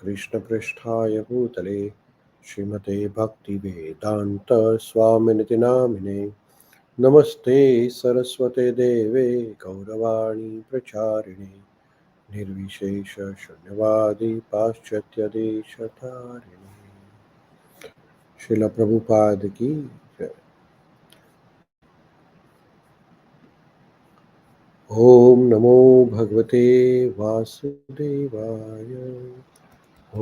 कृष्णपृष्ठाय भूतले श्रीमते भक्तिवेदान्त स्वामिनिति नामिने नमस्ते सरस्वते देवे गौरवाणी प्रचारिणे निर्विशेष शून्यवादी पाश्चात्य देशतारिणे श्रील प्रभुपाद की जय। ओम नमो भगवते वासुदेवाय।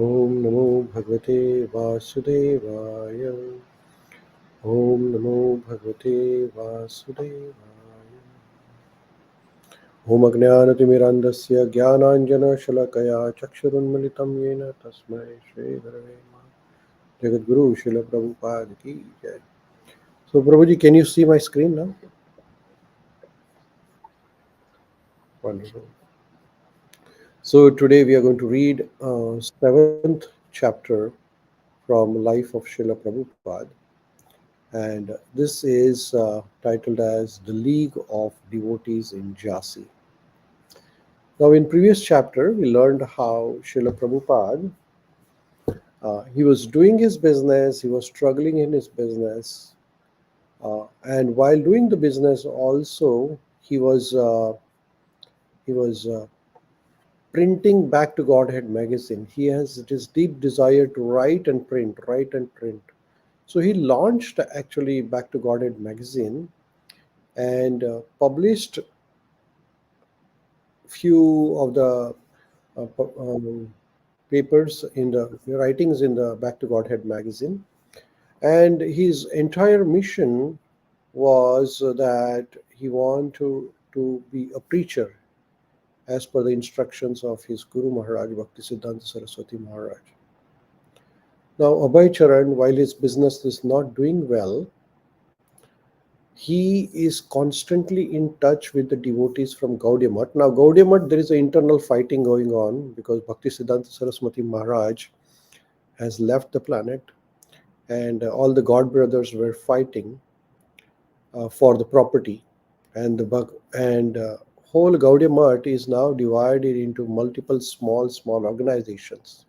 ओम नमो भगवते वासुदेवाय। ओम नमो भगवते वासुदेवाय। ओम अज्ञानतिमिरान्धस्य ज्ञानाञ्जनशलाकया चक्षुरुन्मिलितं येन तस्मै श्रीगुरवे नमः। जगद्गुरु श्रील प्रभुपाद की जय। So Prabhuji, can you see my screen now? Wonderful. So today we are going to read seventh chapter from Life of Srila Prabhupada, and this is titled as The League of Devotees in Jhansi. Now, in previous chapter, we learned how Srila Prabhupada he was doing his business, he was struggling in his business, and while doing the business, also he was printing Back to Godhead magazine. He has this deep desire to write and print, write and print. So he launched actually Back to Godhead magazine and published few of the papers in the writings in the Back to Godhead magazine. And his entire mission was that he wanted to be a preacher as per the instructions of his Guru Maharaj, Bhaktisiddhanta Saraswati Maharaj. Now, Abhay Charan, while his business is not doing well, he is constantly in touch with the devotees from Gaudiya Math. Now, Gaudiya Math, there is an internal fighting going on because Bhaktisiddhanta Saraswati Maharaj has left the planet, and all the God brothers were fighting for the property, and the whole Gaudiya Math is now divided into multiple small organizations.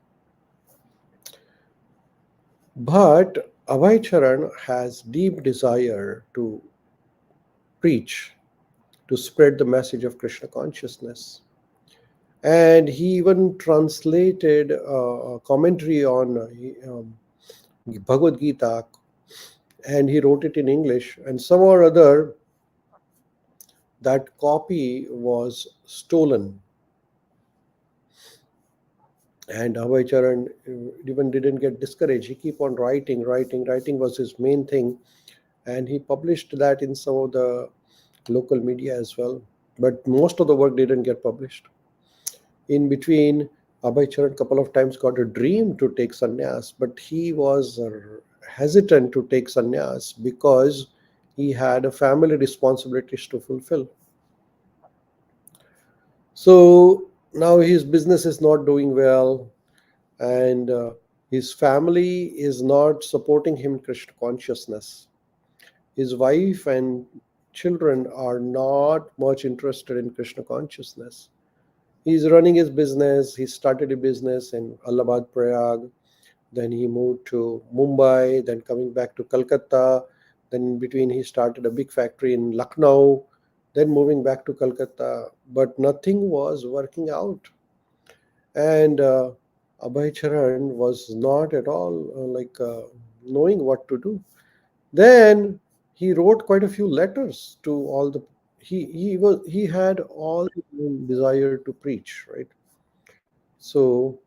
But Abhay Charan has deep desire to preach, to spread the message of Krishna consciousness. And he even translated a commentary on Bhagavad Gita, and he wrote it in English. And somehow or other, that copy was stolen. And Abhay Charan even didn't get discouraged. He keep on writing. Writing was his main thing. And he published that in some of the local media as well. But most of the work didn't get published. In between, Abhay Charan couple of times got a dream to take sannyas, but he was hesitant to take sannyas because he had a family responsibilities to fulfill. So now his business is not doing well, and his family is not supporting him in Krishna consciousness. His wife and children are not much interested in Krishna consciousness. He's running his business. He started a business in Allahabad, Prayag. Then he moved to Mumbai, then coming back to Calcutta. Then in between, he started a big factory in Lucknow, then moving back to Calcutta. But nothing was working out. And Abhay Charan was not at all knowing what to do. Then he wrote quite a few letters to all the he had all the desire to preach, right? So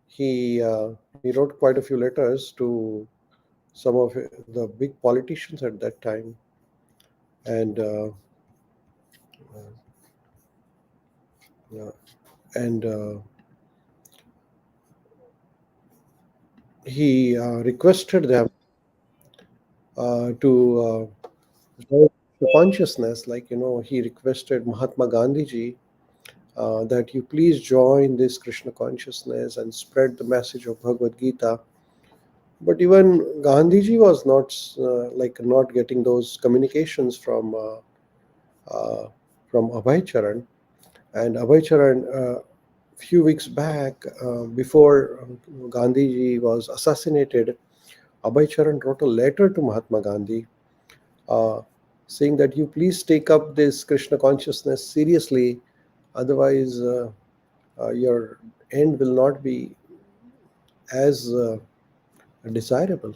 he wrote quite a few letters to some of the big politicians at that time, and uh, and he requested them to develop the consciousness. Like he requested Mahatma Gandhi ji that you please join this Krishna consciousness and spread the message of Bhagavad Gita. But even Gandhiji was not getting those communications uh, from Abhay Charan. And Abhay Charan, few weeks back, before Gandhiji was assassinated, Abhay Charan wrote a letter to Mahatma Gandhi, uh, saying that you please take up this Krishna consciousness seriously, otherwise your end will not be as desirable.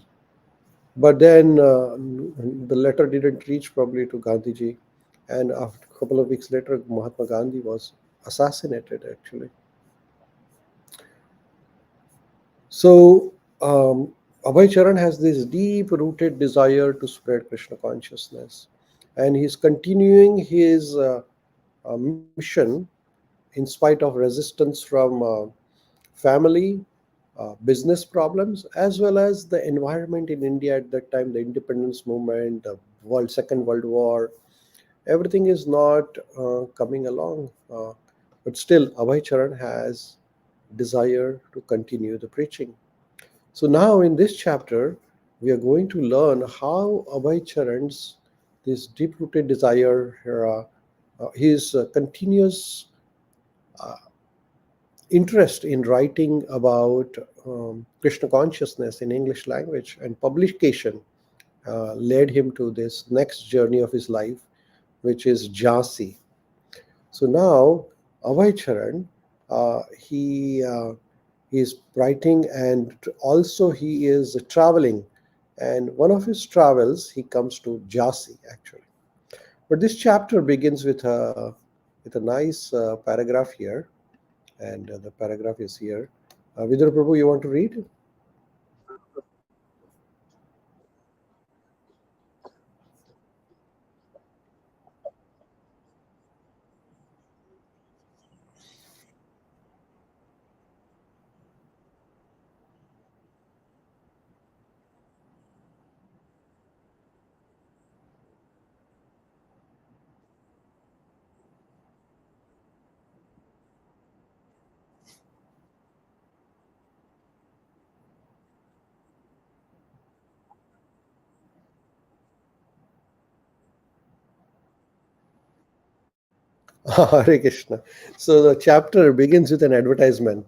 But then the letter didn't reach probably to Gandhiji, and after a couple of weeks later, Mahatma Gandhi was assassinated actually. So Abhay Charan has this deep rooted desire to spread Krishna consciousness, and he's continuing his mission in spite of resistance from family, business problems, as well as the environment in India at that time, the independence movement, the Second World War. Everything is not coming along, but still, Abhay Charan has desire to continue the preaching. So now in this chapter, we are going to learn how Abhay Charan's this deep-rooted desire, his continuous uh, interest in writing about Krishna consciousness in English language and publication led him to this next journey of his life, which is Jhansi. So now, Abhay Charan, he is writing and also he is traveling. And one of his travels, he comes to Jhansi actually. But this chapter begins with a nice paragraph here, and the paragraph is here. Vidura Prabhu, you want to read? Hare Krishna. So the chapter begins with an advertisement.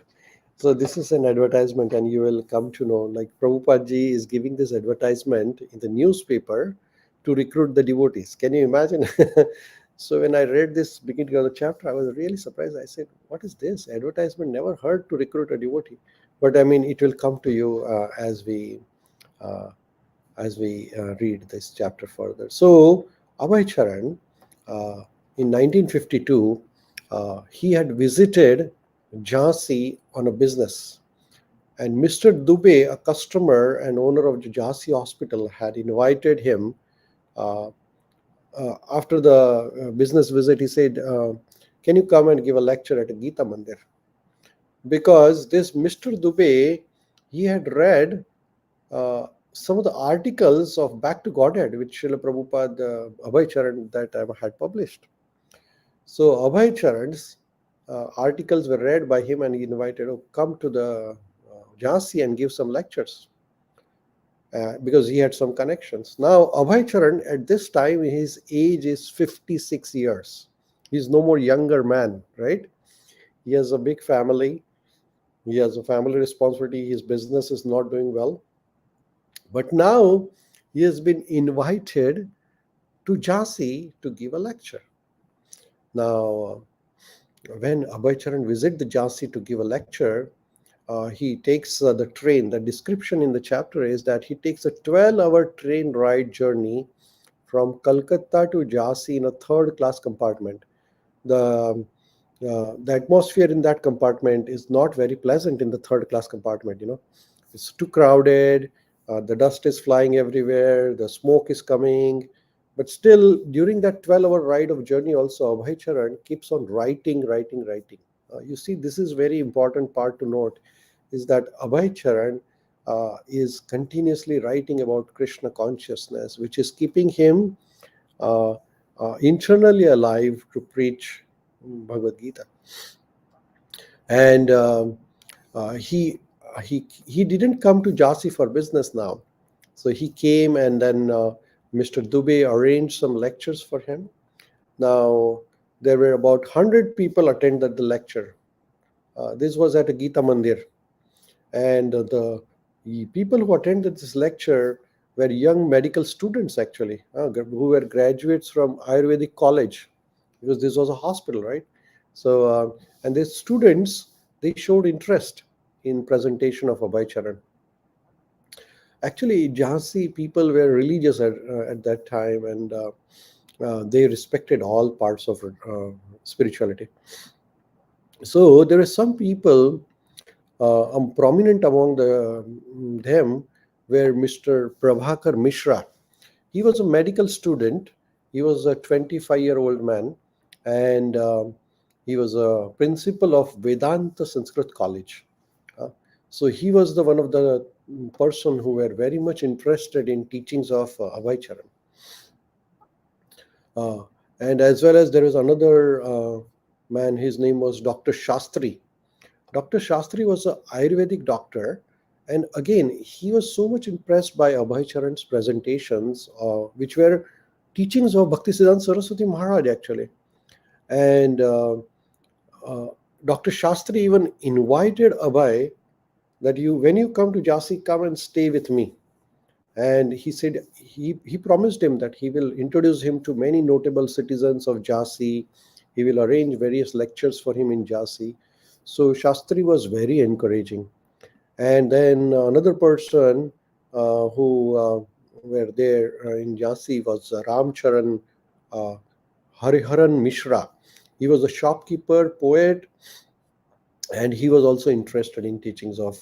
So this is an advertisement, and you will come to know like Prabhupada ji is giving this advertisement in the newspaper to recruit the devotees. Can you imagine? So when I read this beginning of the chapter, I was really surprised. I said, "What is this advertisement? Never heard to recruit a devotee." But I mean, it will come to you uh, as we read this chapter further. So, Abhay Charan, uh, in 1952, he had visited Jhansi on a business. And Mr. Dubey, a customer and owner of the Jhansi hospital, had invited him. Uh, After the business visit, he said, "Can you come and give a lecture at a Gita Mandir?" Because this Mr. Dubey, he had read some of the articles of Back to Godhead, which Srila Prabhupada Abhay Charan that time had published. So Abhay Charan's articles were read by him, and he invited, "Oh, come to the Jhansi and give some lectures," because he had some connections. Now, Abhay Charan, at this time, his age is 56 years. He's no more younger man, right? He has a big family. He has a family responsibility. His business is not doing well. But now he has been invited to Jhansi to give a lecture. Now, when Abhay Charan visits the Jhansi to give a lecture, he takes the train. The description in the chapter is that he takes a 12-hour train ride journey from Calcutta to Jhansi in a third class compartment. The atmosphere in that compartment is not very pleasant in the third class compartment. It's too crowded. The dust is flying everywhere. The smoke is coming. But still, during that 12-hour ride of journey, also Abhay Charan keeps on writing, writing, writing. You see, this is very important part to note, is that Abhay Charan is continuously writing about Krishna consciousness, which is keeping him uh, internally alive to preach Bhagavad Gita. And he didn't come to Jhansi for business now. So he came, and then Mr. Dubey arranged some lectures for him. Now there were about 100 people attended the lecture. This was at a Gita Mandir, and the people who attended this lecture were young medical students actually, who were graduates from Ayurvedic college, because this was a hospital, right? So, and these students, they showed interest in presentation of Abhay Charan. Actually, Jhansi people were religious at that time, and they respected all parts of spirituality. So there are some people, prominent among them were Mr. Prabhakar Mishra. He was a medical student. He was a 25-year-old man, and he was a principal of Vedanta Sanskrit College. Uh, so he was the one of the person who were very much interested in teachings of Abhay Charan. Uh, and as well as there was another man, his name was Dr. Shastri. Dr. Shastri was an Ayurvedic doctor, and again, he was so much impressed by Abhay Charan's presentations, which were teachings of Bhaktisiddhanta Saraswati Maharaj actually. And uh, Dr. Shastri even invited Abhay that when you come to Jhansi, come and stay with me. And he said he promised him that he will introduce him to many notable citizens of Jhansi. He will arrange various lectures for him in Jhansi. So Shastri was very encouraging. And then another person who were there in Jhansi was Ramcharan uh, Hariharan Mishra. He was a shopkeeper, poet, and he was also interested in teachings of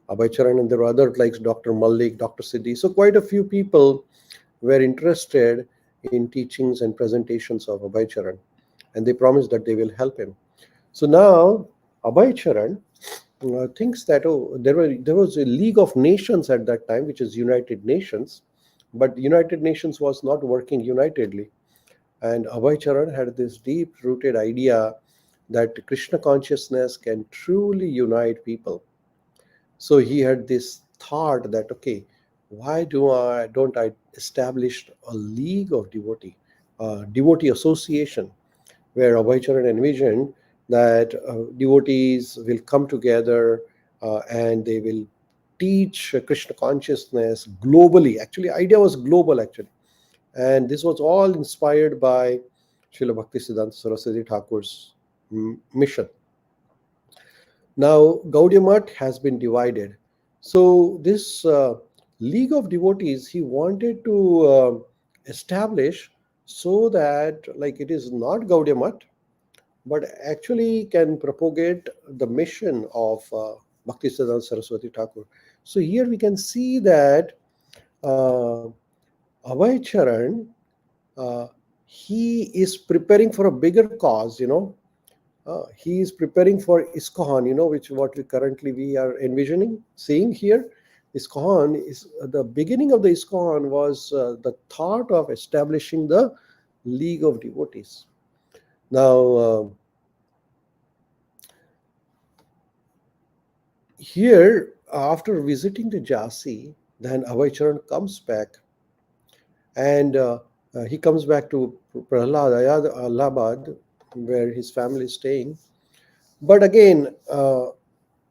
Abhay Charan, and there were others like Dr. Malik, Dr. Siddhi. So quite a few people were interested in teachings and presentations of Abhay Charan, and they promised that they will help him. So now Abhay Charan thinks that there was a League of Nations at that time, which is United Nations, but United Nations was not working unitedly, and Abhay Charan had this deep-rooted idea that Krishna consciousness can truly unite people. So he had this thought that, okay, why don't I establish a league of devotee association, where Abhaycharan envisioned that devotees will come together and they will teach Krishna consciousness globally. Actually, idea was global actually, and this was all inspired by Srila Bhaktisiddhanta Saraswati Thakur's mission. Now, Gaudiya Math has been divided. So, this League of Devotees he wanted to establish so that, like, it is not Gaudiya Math, but actually can propagate the mission of Bhaktisiddhanta Saraswati Thakur. So, here we can see that uh, Abhay Charan uh, he is preparing for a bigger cause, he is preparing for ISKCON, which what we are envisioning, seeing here. ISKCON is the beginning of the ISKCON was the thought of establishing the League of Devotees. Now, here after visiting the Jhansi, then Abhay Charan comes back, and he comes back to Prahlad, Allahabad, where his family is staying. But again,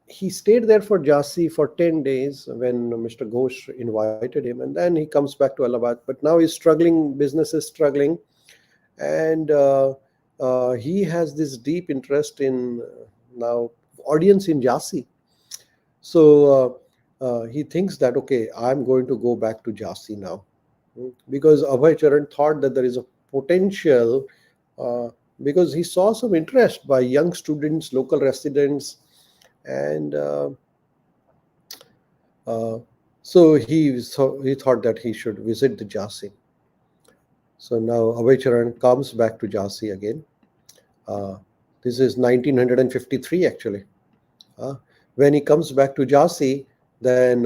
he stayed there for Jhansi for 10 days when Mr. Ghosh invited him, and then he comes back to Allahabad. But now he's struggling, business is struggling, and he has this deep interest in now audience in Jhansi. So he thinks that, okay, I'm going to go back to Jhansi now. Because Abhay Charan thought that there is a potential, uh, because he saw some interest by young students, local residents, and uh, so he thought that he should visit the Jhansi. So now Abhay Charan comes back to Jhansi again. Uh, this is 1953 actually. Uh, when he comes back to Jhansi, then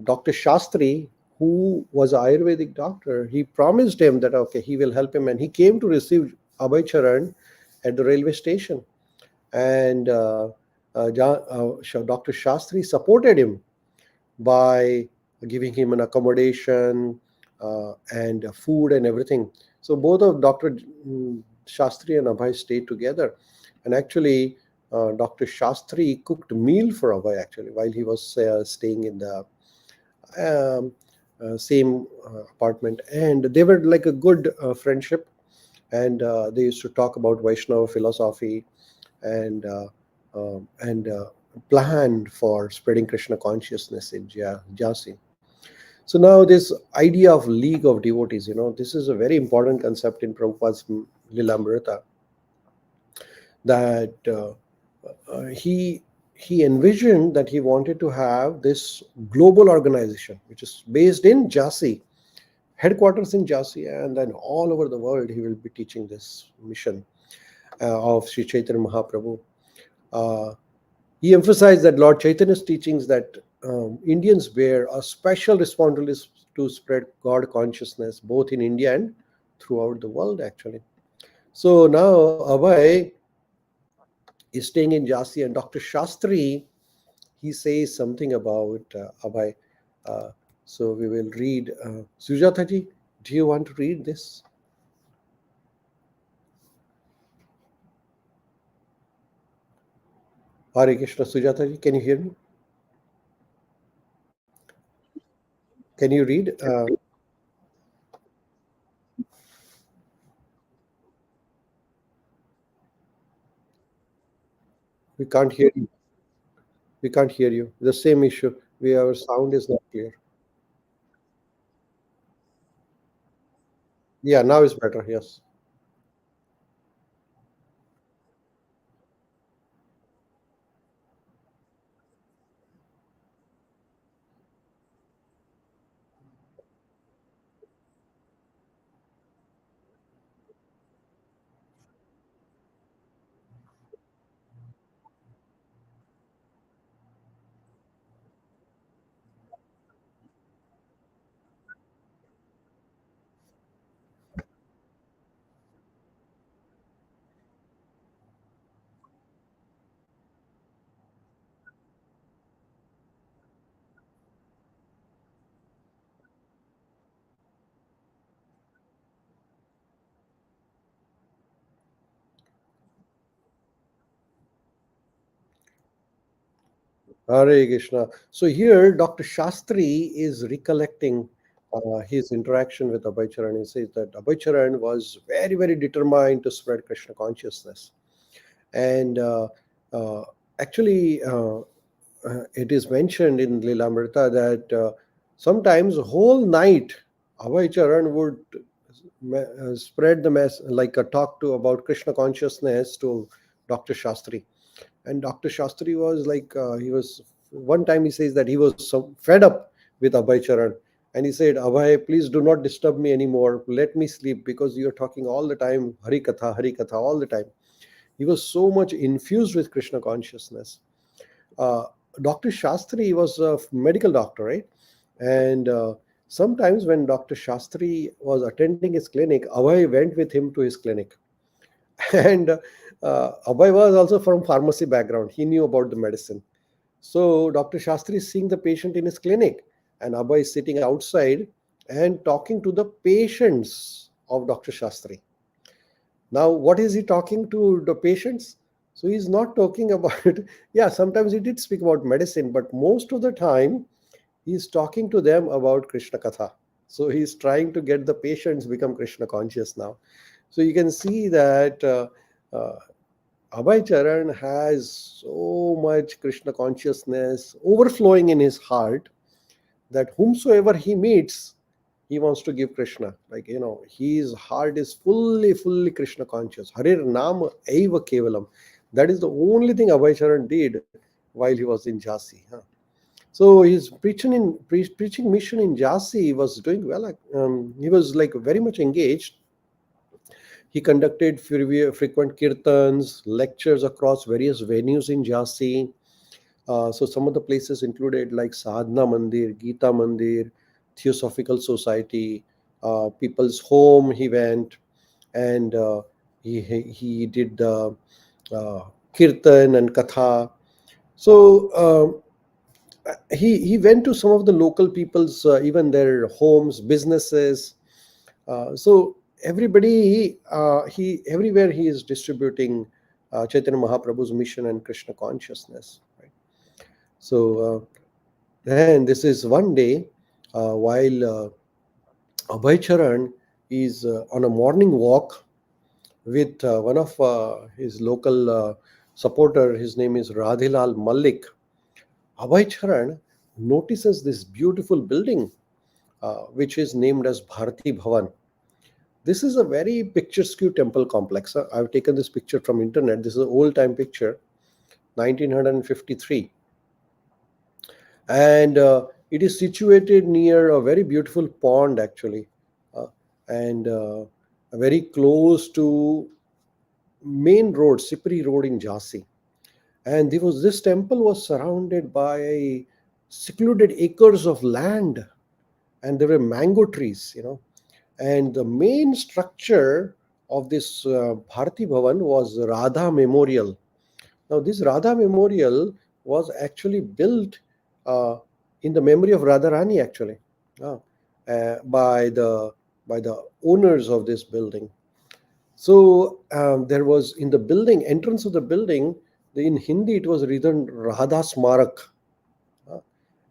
Dr. Shastri, who was an Ayurvedic doctor, he promised him that, okay, he will help him, and he came to receive Abhay Charan at the railway station. And Dr. Shastri supported him by giving him an accommodation and food and everything. So both of Dr. Shastri and Abhay stayed together. And actually, Dr. Shastri cooked meal for Abhay actually while he was staying in the um, same apartment, and they were like a good friendship, and they used to talk about Vaishnava philosophy and planned for spreading Krishna consciousness in Jhansi. So now this idea of league of devotees, this is a very important concept in Prabhupada's Lilamrita, that he envisioned that he wanted to have this global organization which is based in Jhansi, headquarters in Jhansi, and then all over the world he will be teaching this mission of Sri Chaitanya Mahaprabhu. Uh, he emphasized that Lord Chaitanya's teachings that Indians bear a special responsibility to spread God consciousness both in India and throughout the world actually. So now Abhay is staying in Jhansi, and Dr. Shastri, he says something about Abhay. Uh, so we will read. Sujataji, do you want to read this? Hare Krishna, Sujataji, can you hear me? Can you read? We can't hear you. We can't hear you. The same issue. Our sound is not clear. Yeah, now it's better. Yes. Hare Krishna. So here, Dr. Shastri is recollecting his interaction with Abhay Charan. He says that Abhay Charan was very, very determined to spread Krishna consciousness. And uh, actually, it is mentioned in Lilamrita that sometimes whole night Abhay Charan would spread the mess, like a talk to about Krishna consciousness to Dr. Shastri. And Dr. Shastri was like, he was, one time he says that he was so fed up with Abhay Charan. And he said, Abhay, please do not disturb me anymore. Let me sleep because you're talking all the time, Hari Katha, all the time. He was so much infused with Krishna consciousness. Uh, Dr. Shastri was a medical doctor, right? And sometimes when Dr. Shastri was attending his clinic, Abhay went with him to his clinic. And Abhay was also from pharmacy background. He knew about the medicine. So Dr. Shastri is seeing the patient in his clinic, and Abhay is sitting outside and talking to the patients of Dr. Shastri. Now, what is he talking to the patients? So he's not talking about, yeah, sometimes he did speak about medicine, but most of the time he's talking to them about Krishna Katha. So he's trying to get the patients become Krishna conscious now. So you can see that uh, Abhay Charan has so much Krishna consciousness overflowing in his heart that whomsoever he meets, he wants to give Krishna. Like, his heart is fully Krishna conscious. Harir Nam Eva Kevalam. That is the only thing Abhay Charan did while he was in Jhansi. So his preaching mission in Jhansi was doing well. He was like very much engaged. He conducted frequent kirtans, lectures across various venues in Jhansi. So some of the places included like Sadhana Mandir, Gita Mandir, Theosophical Society, People's Home. He went, and he did the kirtan and katha. So he went to some of the local people's, even their homes, businesses. So everybody, he everywhere he is distributing Chaitanya Mahaprabhu's mission and Krishna consciousness. Right? So then this is one day while Abhay Charan is on a morning walk with one of his local supporter. His name is Radhilal Malik. Abhay Charan notices this beautiful building which is named as Bharati Bhavan. This is a very picturesque temple complex. I've taken this picture from internet. This is an old time picture, 1953. And it is situated near a very beautiful pond actually, uh, and very close to main road, Sipri Road in Jhansi. And this temple was surrounded by secluded acres of land, and there were mango trees. And the main structure of this Bharati Bhavan was Radha Memorial. Now, this Radha Memorial was actually built uh, in the memory of Radharani, actually, uh, by the owners of this building. So there was in the building entrance of the building. In Hindi, it was written Radha Smarak, uh,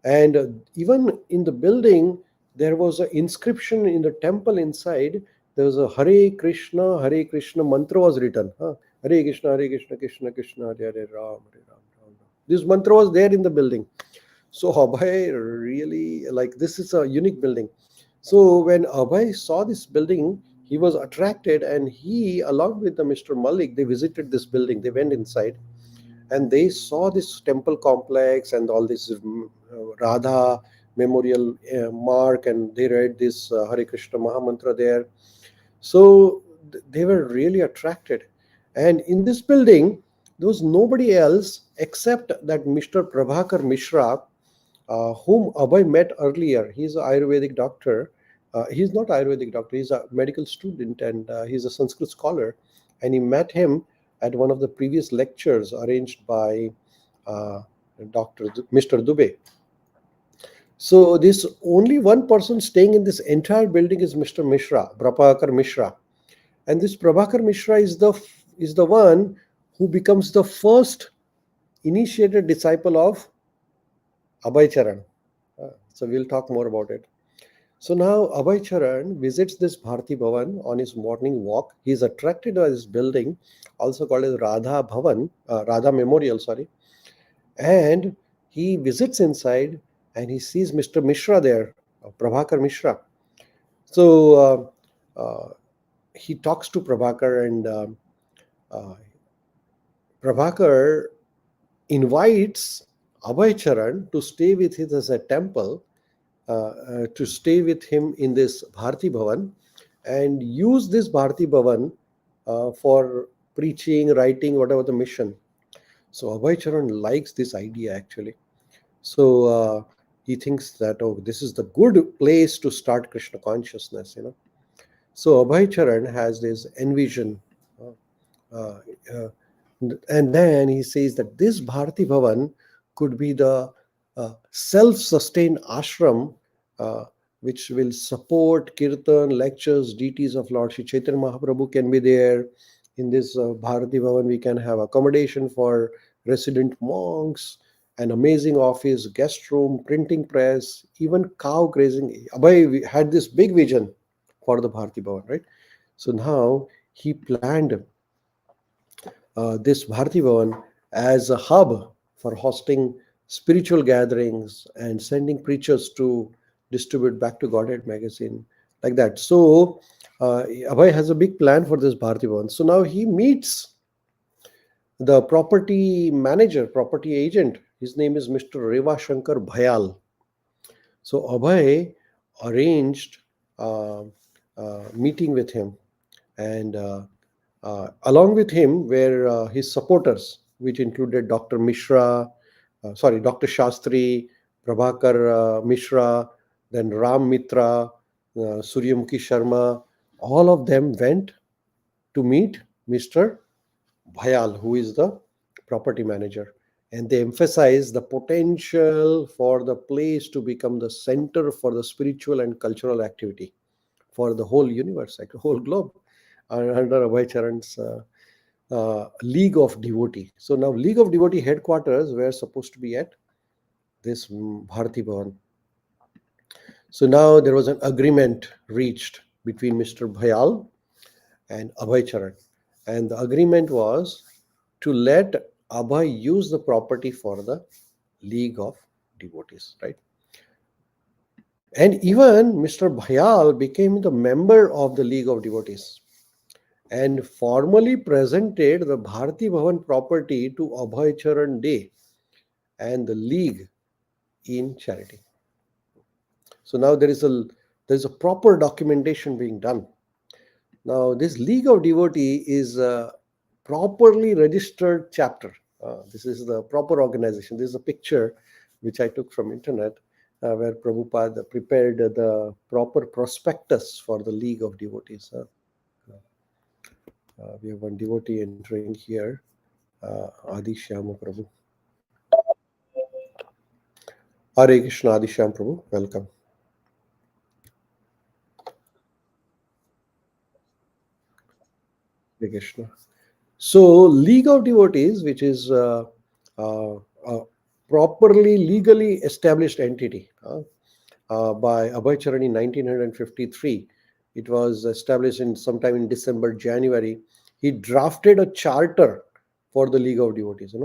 and even in the building, there was an inscription in the temple inside. There was a Hare Krishna mantra was written. Hare Krishna, Krishna Krishna, Hare Ram, Ram Ram. This mantra was there in the building. So Abhay really like this is a unique building. So when Abhay saw this building, he was attracted, and he, along with the Mr. Malik, they visited this building. They went inside, and they saw this temple complex and all this Radha memorial mark, and they read this Hare Krishna Mahamantra there. So they were really attracted. And in this building, there was nobody else except that Mr. Prabhakar Mishra, whom Abhay met earlier. He's an Ayurvedic doctor. He's not Ayurvedic doctor. He's a medical student, and he's a Sanskrit scholar. And he met him at one of the previous lectures arranged by uh, Mr. Dubey. So this only one person staying in this entire building is Mr. Mishra, Prabhakar Mishra, and this Prabhakar Mishra is the one who becomes the first initiated disciple of Abhay Charan. So we'll talk more about it. So now Abhay Charan visits this Bharati Bhavan on his morning walk. He is attracted by this building, also called as Radha Bhavan, Radha Memorial, sorry. And he visits inside, and he sees Mr. Mishra there, Prabhakar Mishra. So he talks to Prabhakar, and uh, Prabhakar invites Abhay Charan to stay with him as a temple, to stay with him in this Bharati Bhavan, and use this Bharati Bhavan for preaching, writing, whatever the mission. So Abhay Charan likes this idea actually. So he thinks that, oh, this is the good place to start Krishna consciousness. So Abhay Charan has this envision. Uh, uh, and then he says that this Bharati Bhavan could be the self-sustained ashram which will support kirtan, lectures, deities of Lord Shri Chaitanya Mahaprabhu can be there. In this Bharati Bhavan, we can have accommodation for resident monks, an amazing office, guest room, printing press, even cow grazing. Abhay had this big vision for the Bharati Bhavan, right? So now he planned this Bharati Bhavan as a hub for hosting spiritual gatherings and sending preachers to distribute Back to Godhead magazine, like that. So Abhay has a big plan for this Bharati Bhavan. So now he meets the property manager, property agent. His name is Mr. Reva Shankar Bhayal. So Abhay arranged meeting with him, and along with him were his supporters, which included Dr. Shastri, Prabhakar Mishra, then Ram Mitra, Suryamukhi Sharma. All of them went to meet Mr. Bhayal, who is the property manager. And they emphasize the potential for the place to become the center for the spiritual and cultural activity for the whole universe, like the whole globe, under Abhay Charan's League of Devotee. So now League of Devotee headquarters were supposed to be at this Bharati Bhavan. So now there was an agreement reached between Mr. Bhayal and Abhay Charan. And the agreement was to let Abhay use the property for the League of Devotees, right? And even Mr. Bhayal became the member of the League of Devotees and formally presented the Bharati Bhavan property to Abhay Charan Day and the League in charity. So now there is a proper documentation being done. Now this League of Devotee is a properly registered chapter. This is the proper organization. This is a picture which I took from internet where Prabhupada prepared the proper prospectus for the League of Devotees. We have one devotee entering here, Adi Shyama Prabhu. Hare Krishna, Adi Shyam Prabhu, welcome. Hare Krishna. So, League of Devotees, which is a properly legally established entity by Abhay Charan in 1953. It was established in sometime in December, January. He drafted a charter for the League of Devotees,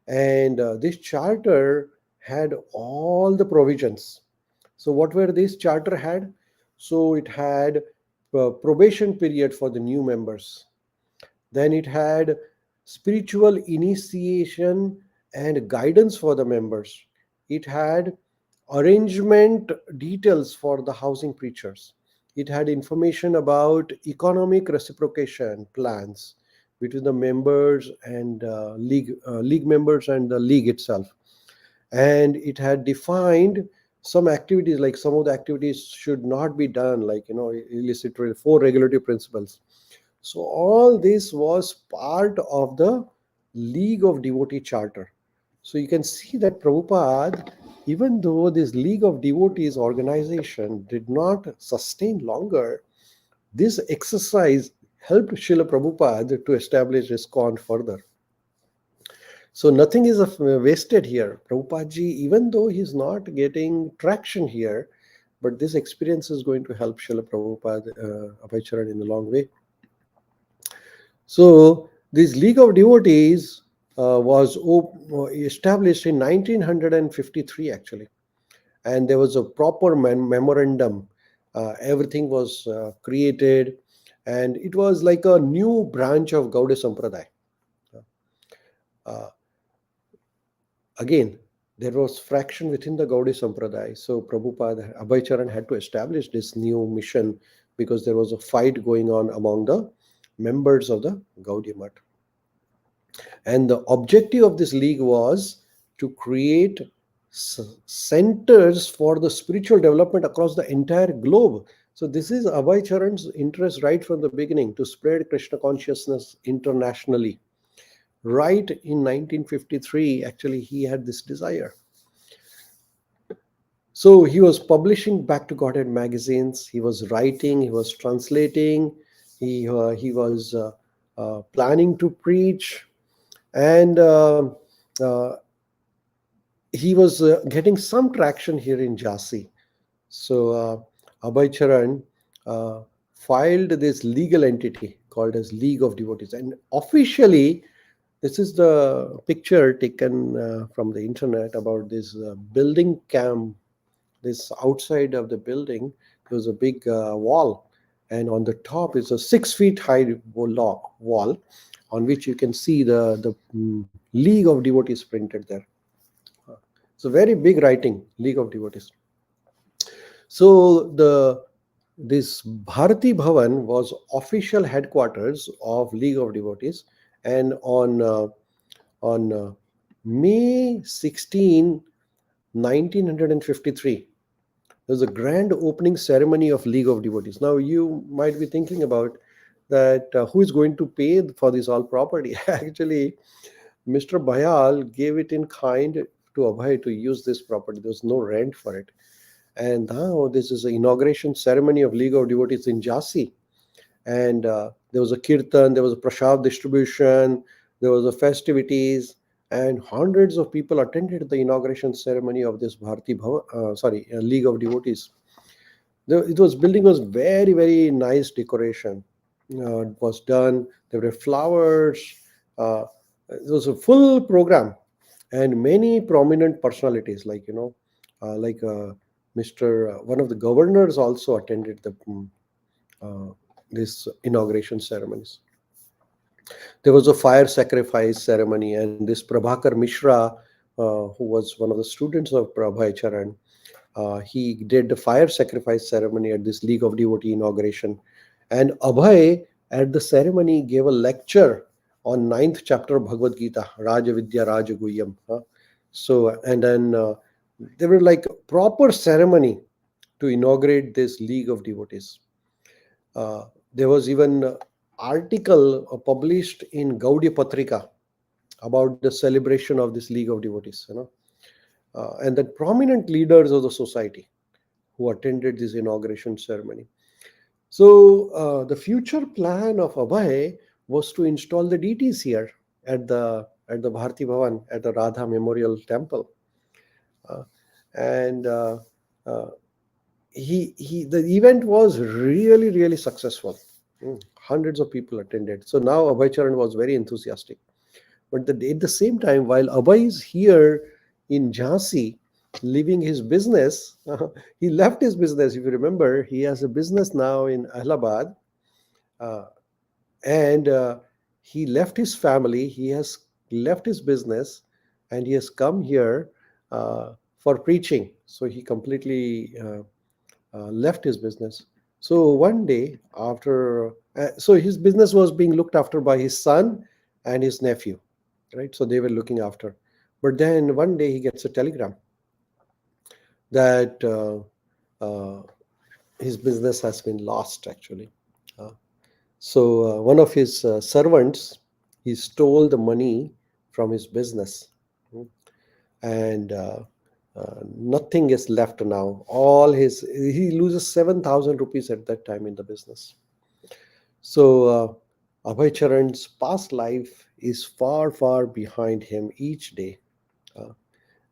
and this charter had all the provisions. So, what were this charter had? So, it had probation period for the new members. Then it had spiritual initiation and guidance for the members. It had arrangement details for the housing preachers. It had information about economic reciprocation plans between the members and league members and the league itself. And it had defined some activities, like some of the activities should not be done, like illicit trade, 4 regulatory principles. So all this was part of the League of Devotee Charter. So you can see that Prabhupada, even though this League of Devotees organization did not sustain longer, this exercise helped Srila Prabhupada to establish ISKCON further. So nothing is wasted here. Prabhupada ji, even though he's not getting traction here, but this experience is going to help Srila Prabhupada, Abhay Charan in a long way. So this League of Devotees was established in 1953 actually, and there was a proper memorandum. Everything was created, and it was like a new branch of Gaudiya Sampradaya. Again, there was fraction within the Gaudiya Sampradaya. So Prabhupada, Abhay Charan had to establish this new mission because there was a fight going on among the members of the Gaudiya Math. And the objective of this league was to create centers for the spiritual development across the entire globe. So this is Abhay Charan's interest right from the beginning, to spread Krishna consciousness internationally. Right in 1953, actually, he had this desire. So he was publishing Back to Godhead magazines, he was writing, he was translating, he was planning to preach, and he was getting some traction here in Jhansi. So Abhay Charan filed this legal entity called as League of Devotees, and officially this is the picture taken from the internet about this building camp. This outside of the building, there was a big wall, and on the top is a 6 feet high wall on which you can see the League of Devotees printed there. It's a very big writing, League of Devotees. So this Bharati Bhavan was official headquarters of League of Devotees, and on May 16, 1953, there was a grand opening ceremony of League of Devotees. Now you might be thinking about that who is going to pay for this all property? Actually, Mr. Bhayal gave it in kind to Abhay to use this property. There was no rent for it. And now this is the inauguration ceremony of League of Devotees in Jhansi. And There was a kirtan, there was a prasad distribution, there was a festivities, and hundreds of people attended the inauguration ceremony of this League of Devotees. It was building was very very nice decoration. It was done. There were flowers. Uh, it was a full program, and many prominent personalities like Mr. One of the governors also attended uh, this inauguration ceremonies. There was a fire sacrifice ceremony, and this Prabhakar Mishra, who was one of the students of Prabhay Charan, he did the fire sacrifice ceremony at this League of Devotee inauguration. And Abhay at the ceremony gave a lecture on ninth chapter of Bhagavad Gita, Raja Vidya Raja Guhyam. So, and then there were like proper ceremony to inaugurate this League of Devotees. There was even article published in Gaudiya Patrika about the celebration of this League of Devotees, and the prominent leaders of the society who attended this inauguration ceremony. So the future plan of Abhay was to install the deities here at the Bharti Bhavan at the Radha Memorial Temple, uh, and uh, the event was really really successful. Hundreds of people attended. So now Abhay Charan was very enthusiastic. But at the same time, while Abhay is here in Jhansi, living his business, he left his business. If you remember, he has a business now in Allahabad, uh, and he left his family. He has left his business, and he has come here for preaching. So he completely left his business. So one day, so his business was being looked after by his son and his nephew, right? So they were looking after. But then one day he gets a telegram that uh, his business has been lost actually. Uh, so one of his servants, he stole the money from his business, and nothing is left now. He loses 7,000 rupees at that time in the business. So Abhay Charan's past life is far, far behind him each day.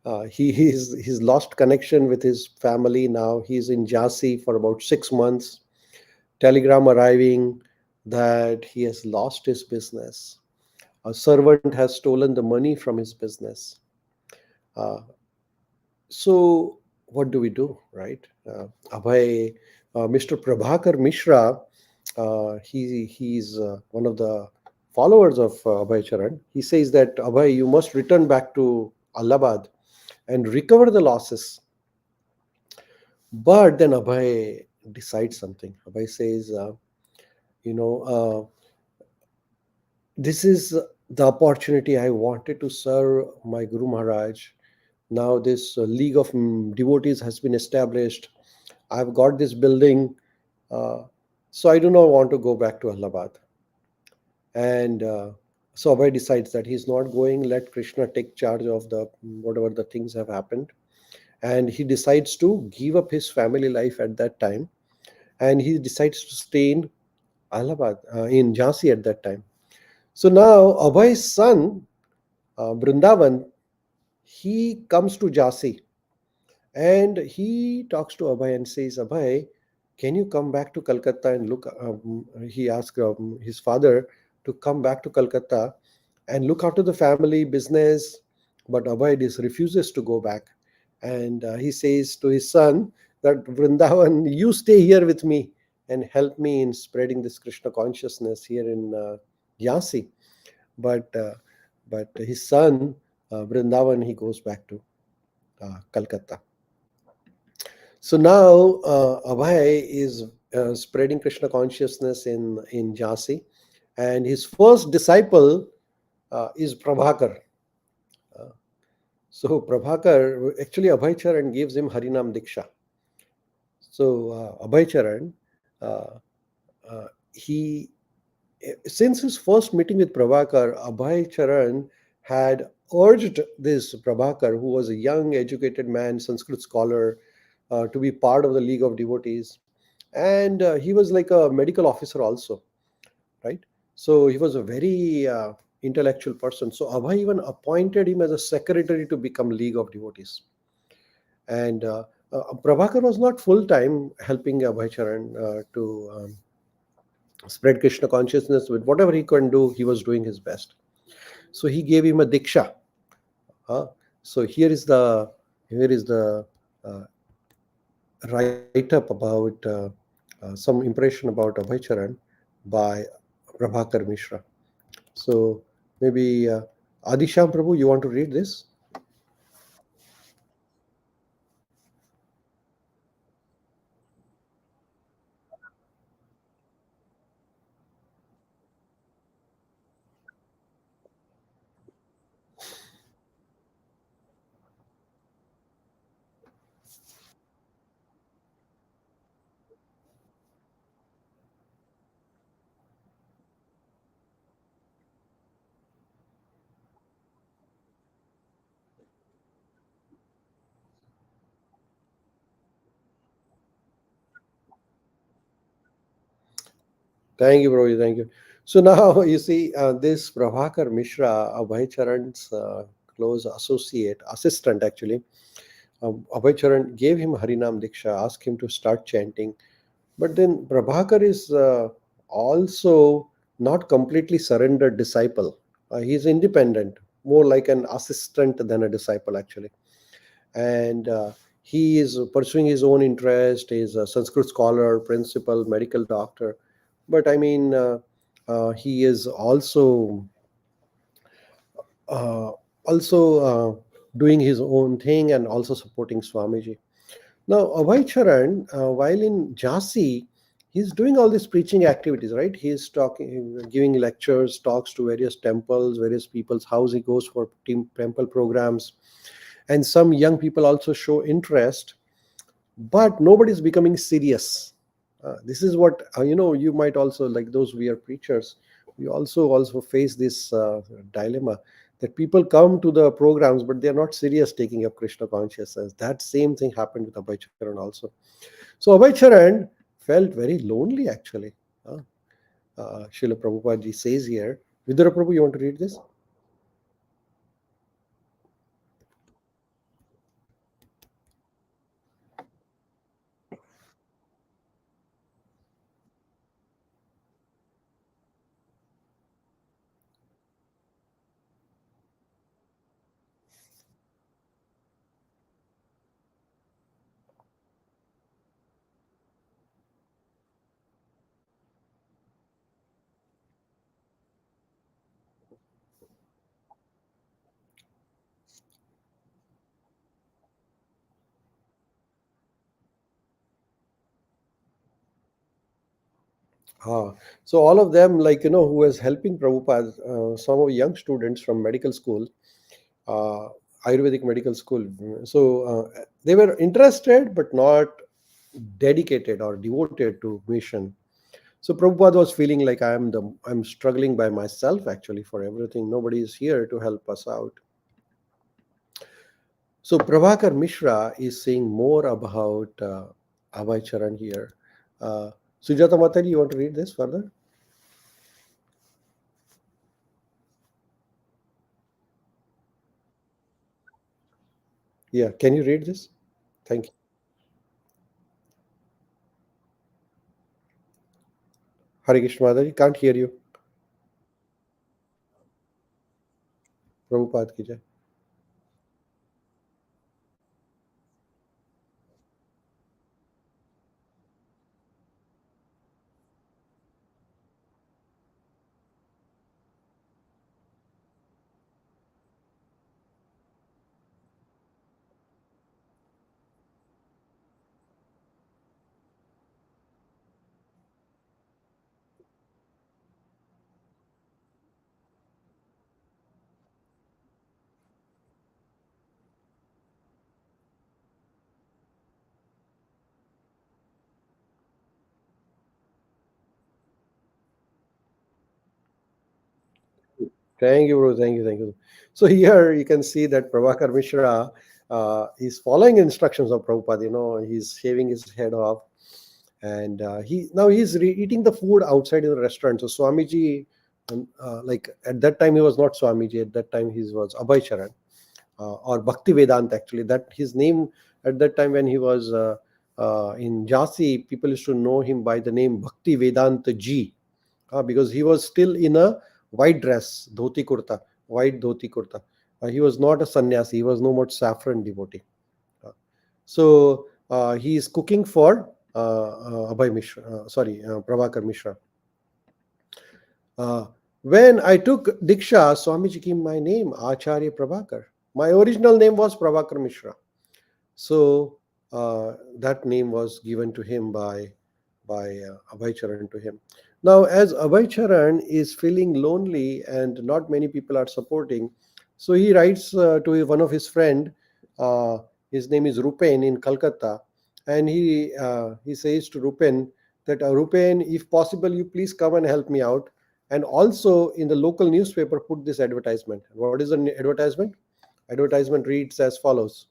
Uh, he's lost connection with his family now. He's in Jhansi for about 6 months. Telegram arriving that he has lost his business. A servant has stolen the money from his business. Uh, so what do we do, right? Mr. Prabhakar Mishra, he's one of the followers of Abhay Charan. He says that Abhay, you must return back to Allahabad and recover the losses. But then Abhay decides something. Abhay says, you know, this is the opportunity I wanted to serve my Guru Maharaj. Now this League of Devotees has been established. I've got this building. Uh, so I do not want to go back to Allahabad. And so Abhay decides that he's not going. Let Krishna take charge of the whatever the things have happened. And he decides to give up his family life at that time. And he decides to stay in Allahabad, in Jhansi at that time. So now Abhay's son, Brindavan, he comes to Jhansi and he talks to Abhay and says, Abhay, can you come back to Calcutta and look? He asked his father to come back to Calcutta and look after the family business. But Abhay refuses to go back. And he says to his son that Vrindavan, you stay here with me and help me in spreading this Krishna consciousness here in Jhansi. But his son, Vrindavan, he goes back to Calcutta. So now Abhay is spreading Krishna consciousness in Jhansi, and his first disciple is Prabhakar. Uh, so Prabhakar, actually Abhay Charan gives him Harinam Diksha. So Abhay Charan, uh, he since his first meeting with Prabhakar, Abhay Charan had urged this Prabhakar, who was a young, educated man, Sanskrit scholar, to be part of the League of Devotees. And he was like a medical officer also, right? So he was a very intellectual person. So Abhay even appointed him as a secretary to become League of Devotees. And Prabhakar was not full time helping Abhay Charan to spread Krishna consciousness. With whatever he could do, he was doing his best. So he gave him a diksha. Uh, so here is the uh, write up about some impression about Abhay Charan by Prabhakar Mishra. So maybe Adisham Prabhu, you want to read this? Thank you, Prabhu. Thank you. So now you see this Prabhakar Mishra, Abhay Charan's close associate, assistant actually. Abhay Charan gave him Harinam Diksha, asked him to start chanting. But then Prabhakar is also not completely surrendered disciple. He's independent, more like an assistant than a disciple actually. And he is pursuing his own interest. He's a Sanskrit scholar, principal, medical doctor. But I mean, he is uh, also doing his own thing and also supporting Swamiji. Now, Abhay Charan, while in Jhansi, he's doing all these preaching activities, right? He's talking, giving lectures, talks to various temples, various people's house. He goes for temple programs, and some young people also show interest, but nobody's becoming serious. This is what you might also, like those we are preachers, we also face this dilemma that people come to the programs but they're not serious taking up Krishna consciousness. That same thing happened with Abhay Charan also. So Abhay Charan felt very lonely actually. uh, Srila Prabhupada ji says here. Vidura Prabhu, you want to read this? Ah, so all of them, like who was helping Prabhupada, some of young students from medical school, uh, Ayurvedic medical school. So they were interested but not dedicated or devoted to mission. So Prabhupada was feeling like I'm struggling by myself actually for everything. Nobody is here to help us out. So Prabhakar Mishra is saying more about Abhay Charan here. Uh, Sujata Mataji, you want to read this further? Yeah, can you read this? Thank you. Hare Krishna Mataji, can't hear you. Prabhupada ki jai. Thank you, bro. Thank you. Thank you. So here you can see that Prabhakar Mishra is following instructions of Prabhupada. He's shaving his head off, and he's eating the food outside in the restaurant. So Swamiji And, like at that time he was not Swamiji. At that time he was Abhay Charan, or Bhakti Vedant. Actually, that his name at that time when he was in Jhansi, people used to know him by the name Bhakti Vedanta Ji, because he was still in a white dress, dhoti kurta, white dhoti kurta. He was not a sannyasi. He was no more saffron devotee. So he is cooking for Abhay Mishra, Prabhakar Mishra. When I took Diksha, Swamiji gave my name, Acharya Prabhakar. My original name was Prabhakar Mishra. So that name was given to him by Abhay Charan to him. Now, as Abhay Charan is feeling lonely and not many people are supporting, so he writes to one of his friend. His name is Rupen in Calcutta, and he says to Rupen that Rupen, if possible, you please come and help me out, and also in the local newspaper put this advertisement. What is the advertisement? Advertisement reads as follows: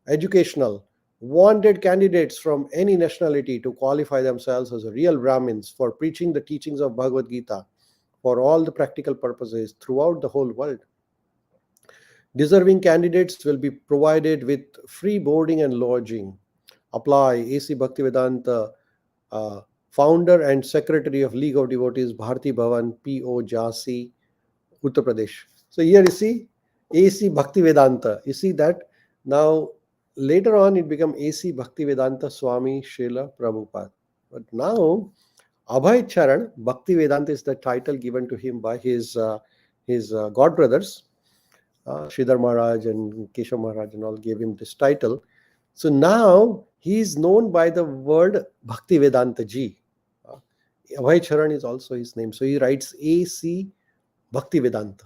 educational, wanted candidates from any nationality to qualify themselves as real Brahmins for preaching the teachings of Bhagavad Gita for all the practical purposes throughout the whole world. Deserving candidates will be provided with free boarding and lodging. Apply. A.C. Bhaktivedanta, founder and secretary of League of Devotees, Bharti Bhavan, P.O. Jhansi, Uttar Pradesh. So here you see A.C. Bhaktivedanta. You see that now later on it became A.C. Bhaktivedanta Swami Srila Prabhupada. But now Abhay Charan, Bhaktivedanta is the title given to him by his god brothers. Sridhar Maharaj and Keshav Maharaj and all gave him this title. So now he is known by the word Bhaktivedanta Ji. Abhay Charan is also his name. So he writes A.C. Bhaktivedanta.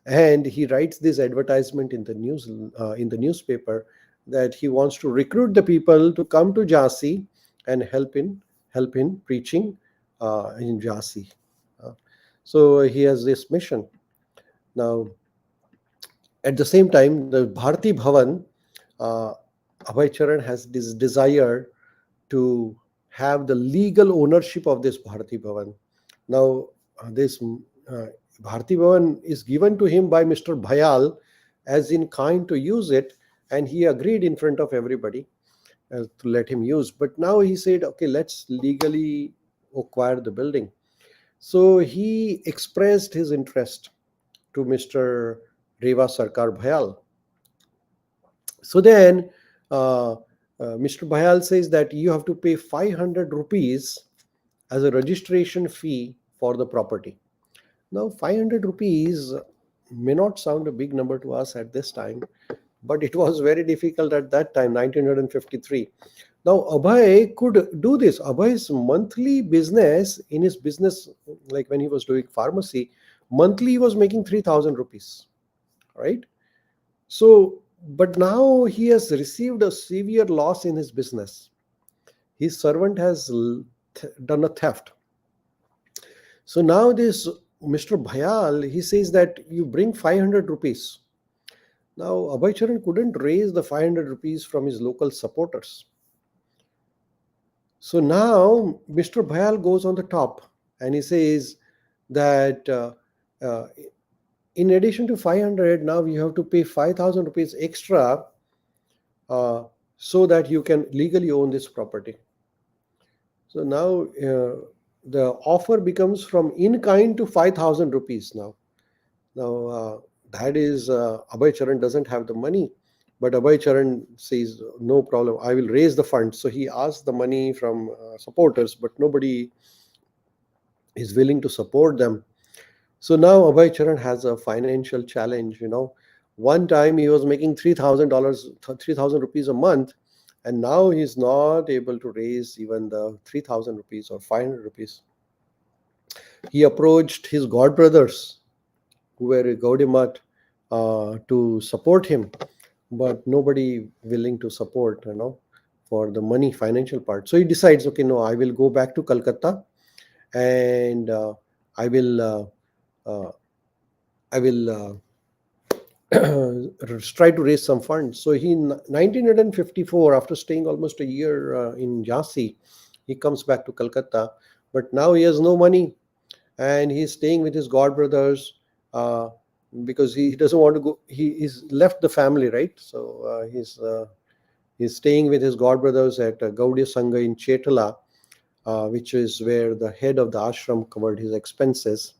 And he writes this advertisement in the newspaper that he wants to recruit the people to come to Jhansi and help in preaching in Jhansi. So he has this mission. Now, at the same time, the Bharti Bhavan, Abhay Charan has this desire to have the legal ownership of this Bharti Bhavan. Now, this Bharti Bhavan is given to him by Mr. Bhayal as in kind to use it, and he agreed in front of everybody to let him use. But now he said, okay, let's legally acquire the building. So he expressed his interest to Mr. Reva Sarkar Bhayal. So then Mr. Bhayal says that you have to pay 500 rupees as a registration fee for the property. Now 500 rupees may not sound a big number to us at this time, but it was very difficult at that time, 1953. Now Abhay could do this. Abhay's monthly business, in his business, like when he was doing pharmacy, monthly he was making 3,000 rupees, right? So, but now he has received a severe loss in his business. His servant has done a theft. So now this Mr. Bhayal, he says that you bring 500 rupees. Now Abhay Charan couldn't raise the 500 rupees from his local supporters. So now Mr. Bhayal goes on the top and he says that in addition to 500, now you have to pay 5,000 rupees extra so that you can legally own this property. So now the offer becomes from in kind to 5,000 rupees now. Now that is Abhay Charan doesn't have the money, but Abhay Charan says no problem, I will raise the funds. So he asks the money from supporters, but nobody is willing to support them. So now Abhay Charan has a financial challenge. One time he was making $3,000, 3,000 rupees a month, and now he's not able to raise even the 3,000 rupees or 500 rupees. He approached his god brothers who were Gaudiya to support him, but nobody willing to support, for the money, financial part. So he decides, okay, no, I will go back to Calcutta and I will try to raise some funds. So he, in 1954, after staying almost a year in Jhansi, he comes back to Calcutta, but now he has no money. and he's staying with his god brothers, uh, because he doesn't want to go. He's left the family, right? So he's staying with his god brothers at Gaudiya Sangha in Chetala, which is where the head of the ashram covered his expenses,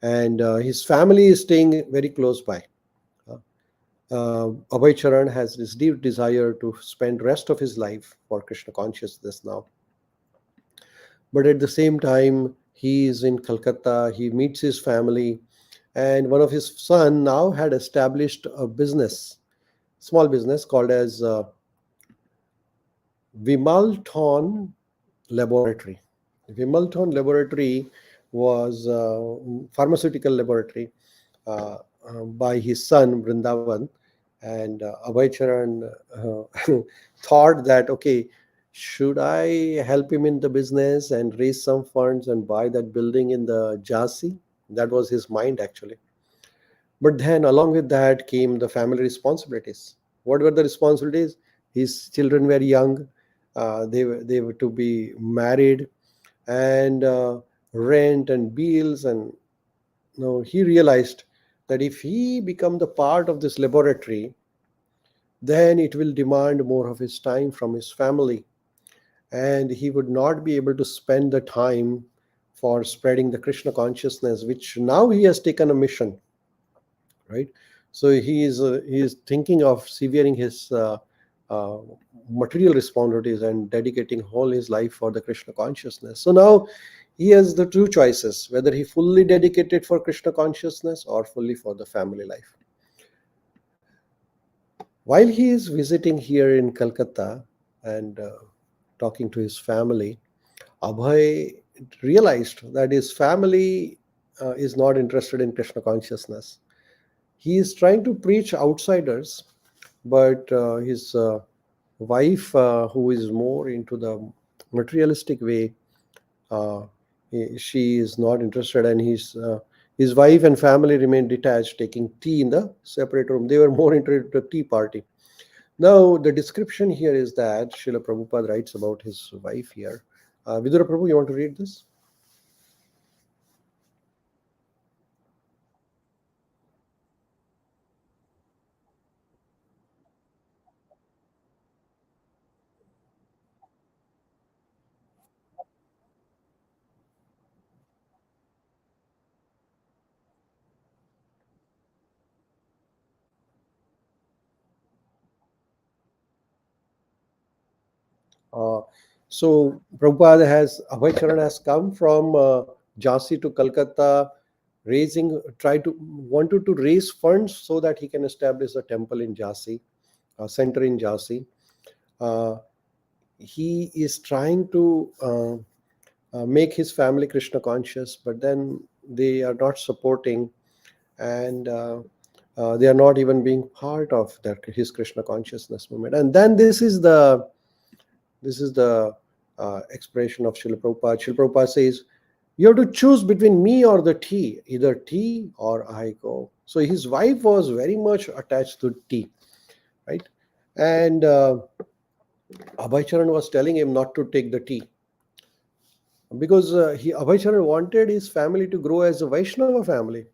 and his family is staying very close by. Uh, Abhay Charan has this deep desire to spend rest of his life for Krishna consciousness now. But at the same time, he is in Calcutta, he meets his family, and one of his son now had established a business, small business called as Vimalton Laboratory. Vimalton Laboratory was a pharmaceutical laboratory uh, by his son Vrindavan, and Abhay Charan thought that, okay, should I help him in the business and raise some funds and buy that building in the Jhansi? That was his mind actually. But then along with that came the family responsibilities. What were the responsibilities? His children were young. They were to be married, and rent and bills, and he realized that if he become the part of this laboratory, then it will demand more of his time from his family, and he would not be able to spend the time for spreading the Krishna consciousness, which now he has taken a mission, right? So he is thinking of severing his uh, material responsibilities and dedicating whole his life for the Krishna consciousness. So now he has the two choices, whether he fully dedicated for Krishna consciousness or fully for the family life. While he is visiting here in Calcutta and talking to his family, Abhay realized that his family is not interested in Krishna consciousness. He is trying to preach outsiders, but his wife, who is more into the materialistic way, uh, she is not interested, and his wife and family remained detached, taking tea in the separate room. They were more into the tea party. Now, the description here is that Srila Prabhupada writes about his wife here. Vidura Prabhu, you want to read this? Uh, so Prabhupada Abhay Charan has come from Jhansi to Calcutta, wanted to raise funds so that he can establish a temple in Jhansi, a center in Jhansi. Uh, he is trying to make his family Krishna conscious, but then they are not supporting, and they are not even being part of his Krishna consciousness movement. And then this is the expression of Srila Prabhupada. Srila Prabhupada says, you have to choose between me or the tea, either tea or I go. So his wife was very much attached to tea, right? And Abhay Charan was telling him not to take the tea, because Abhay Charan wanted his family to grow as a Vaishnava family.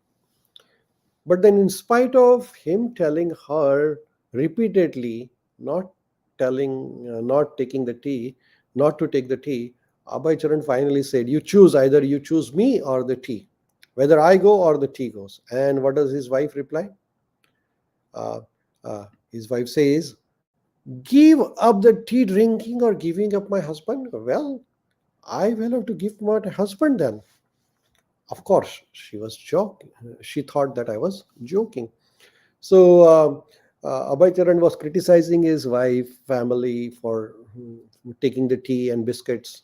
But then, in spite of him telling her repeatedly, not not taking the tea, not to take the tea, Abhay Charan finally said, "You choose, either you choose me or the tea, whether I go or the tea goes." And what does his wife reply? Uh, his wife says, "Give up the tea drinking or giving up my husband? Well, I will have to give my husband then." Of course, she was joking. She thought that I was joking. So Abhay Charan was criticizing his wife, family for taking the tea and biscuits,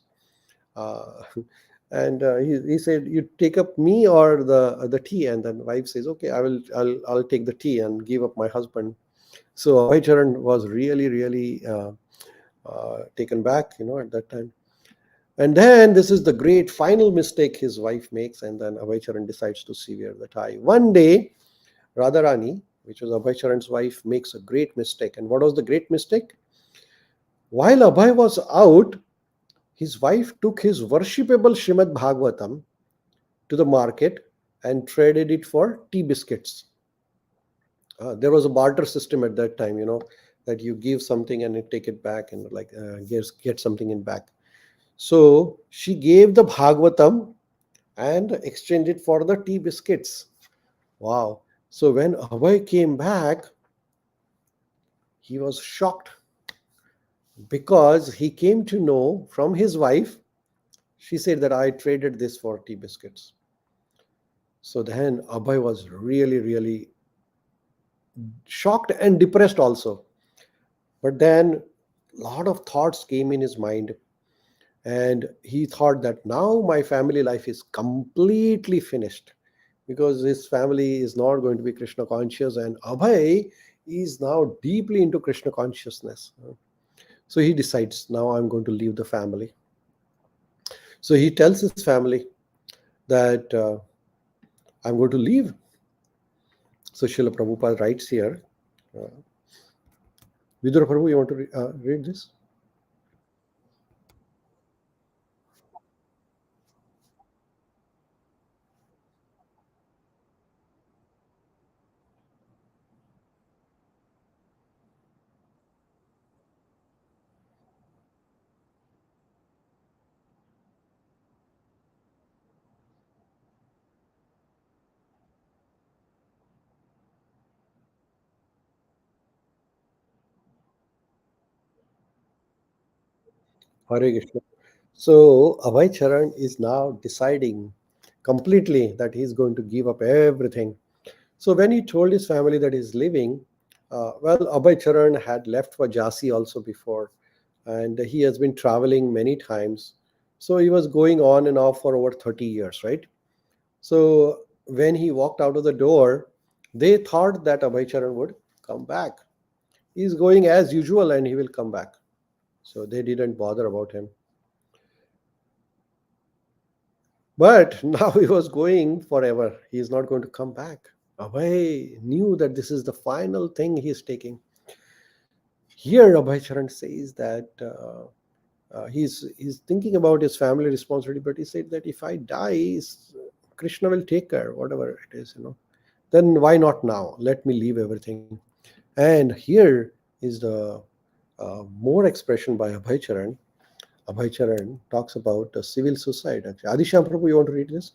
uh, and he said, "You take up me or the tea?" And then wife says, "Okay, I'll take the tea and give up my husband." So Abhay Charan was really really taken back, at that time. And then this is the great final mistake his wife makes, and then Abhay Charan decides to sever the tie. One day, Radharani, which was Abhay Charan's wife, makes a great mistake. And what was the great mistake? While Abhay was out, his wife took his worshipable Srimad Bhagavatam to the market and traded it for tea biscuits. There was a barter system at that time, that you give something and you take it back and like get something in back. So she gave the Bhagavatam and exchanged it for the tea biscuits. Wow. So when Abhay came back, he was shocked because he came to know from his wife. She said that I traded this for tea biscuits. So then Abhay was really, really shocked and depressed also. But then a lot of thoughts came in his mind, and he thought that now my family life is completely finished because his family is not going to be Krishna conscious, and Abhay is now deeply into Krishna consciousness. So he decides, now I'm going to leave the family. So he tells his family that I'm going to leave. So Srila Prabhupada writes here. Uh, Vidura Prabhu, you want to read this? Hare Krishna. So Abhay Charan is now deciding completely that he's going to give up everything. So when he told his family that he's leaving, well, Abhay Charan had left for Jhansi also before, and he has been traveling many times. So he was going on and off for over 30 years, right? So when he walked out of the door, they thought that Abhay Charan would come back. He's going as usual and he will come back. So they didn't bother about him. But now he was going forever. He is not going to come back. Abhay knew that this is the final thing he is taking. Here, Abhay Charan says that he's thinking about his family responsibility, but he said that if I die, Krishna will take care, whatever it is. Then why not now? Let me leave everything. And here is the more expression by Abhay Charan. Abhay Charan talks about the civil suicide. Actually, Adisham Prabhu, you want to read this?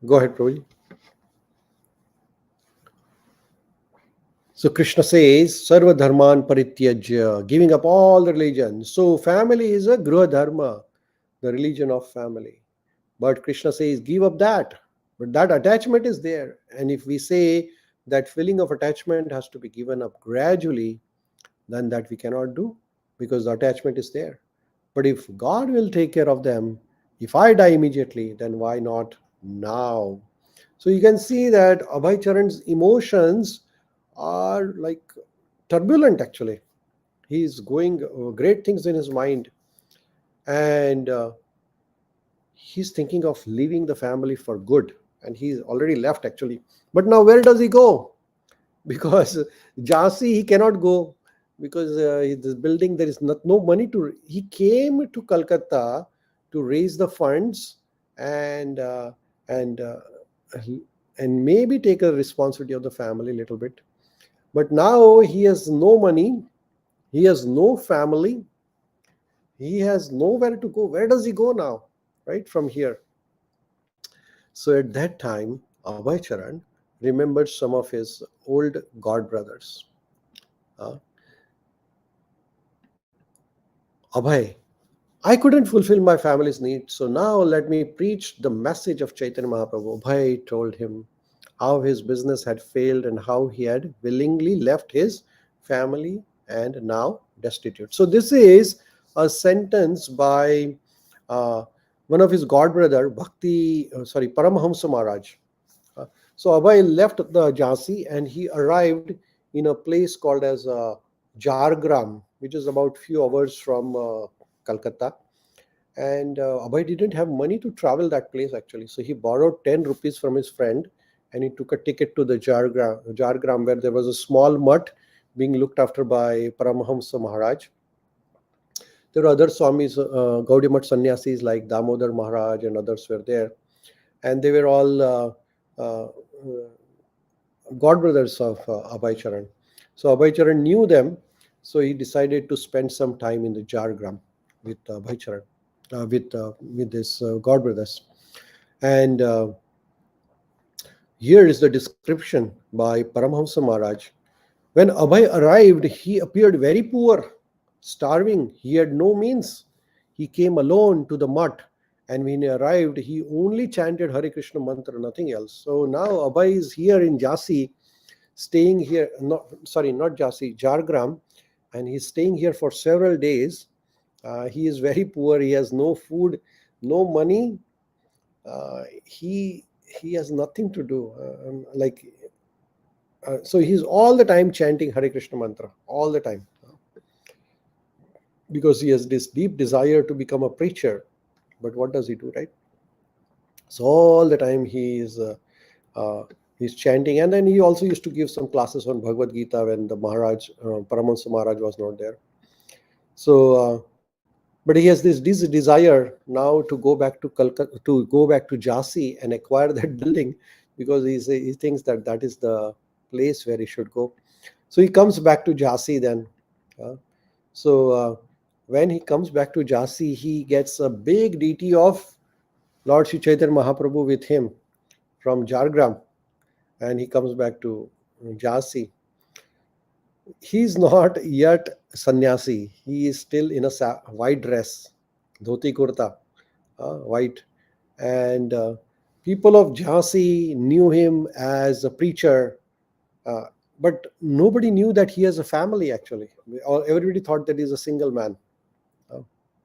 Go ahead, Prabhuji. So Krishna says, Sarva Dharman Parityajya, giving up all the religions. So family is a Gruha Dharma, the religion of family. But Krishna says, give up that. But that attachment is there. And if we say that feeling of attachment has to be given up gradually, then that we cannot do because the attachment is there. But if God will take care of them, if I die immediately, then why not now? So you can see that Abhay Charan's emotions are like turbulent actually. He's going great things in his mind, and he's thinking of leaving the family for good, and he's already left actually. But now where does he go? Because Jhansi he cannot go because this building there is no money to. He came to Calcutta to raise the funds and and uh, and maybe take a responsibility of the family a little bit. But now he has no money, he has no family, he has nowhere to go. Where does he go now? Right from here. So at that time, Abhay Charan remembered some of his old god brothers. Uh, Abhay, I couldn't fulfill my family's needs, so now let me preach the message of Chaitanya Mahaprabhu. Abhay told him how his business had failed and how he had willingly left his family and now destitute. So this is a sentence by uh, one of his god brother, Paramahamsa Maharaj. Uh, so Abhay left the Jhansi and he arrived in a place called as Jargram, which is about few hours from Calcutta. And Abhay didn't have money to travel that place actually, so he borrowed 10 rupees from his friend, and he took a ticket to the Jargram, where there was a small mutt being looked after by Paramahamsa Maharaj. There were other Swamis, Gaudiya Mutt sannyasis like Damodar Maharaj and others were there, and they were all uh, godbrothers of Abhay Charan. So Abhay Charan knew them, so he decided to spend some time in the Jargram with Abhay Charan, with his godbrothers. And here is the description by Paramahamsa Maharaj. When Abhay arrived, he appeared very poor, starving. He had no means. He came alone to the mutt, and when he arrived, he only chanted Hare Krishna mantra, nothing else. So now Abhay is here in Jhansi, staying here, not Jhansi, Jargram, and he's staying here for several days. He is very poor. He has no food, no money. He has nothing to do. So he's all the time chanting Hare Krishna mantra, all the time, because he has this deep desire to become a preacher. But what does he do, right? So all the time he's chanting, and then he also used to give some classes on Bhagavad Gita when the Maharaj, Paramahansa Maharaj, was not there. So, but he has this desire now to go back to Calcutta, to go back to Jhansi and acquire that building, because he thinks that that is the place where he should go. So he comes back to Jhansi then. Uh, so when he comes back to Jhansi, he gets a big DT of Lord Sri Chaitanya Mahaprabhu with him from Jargram, and he comes back to Jhansi. He's not yet sannyasi. He is still in a white dress, dhoti kurta, white. And people of Jhansi knew him as a preacher, uh, but nobody knew that he has a family actually. Everybody thought that he's a single man. Uh,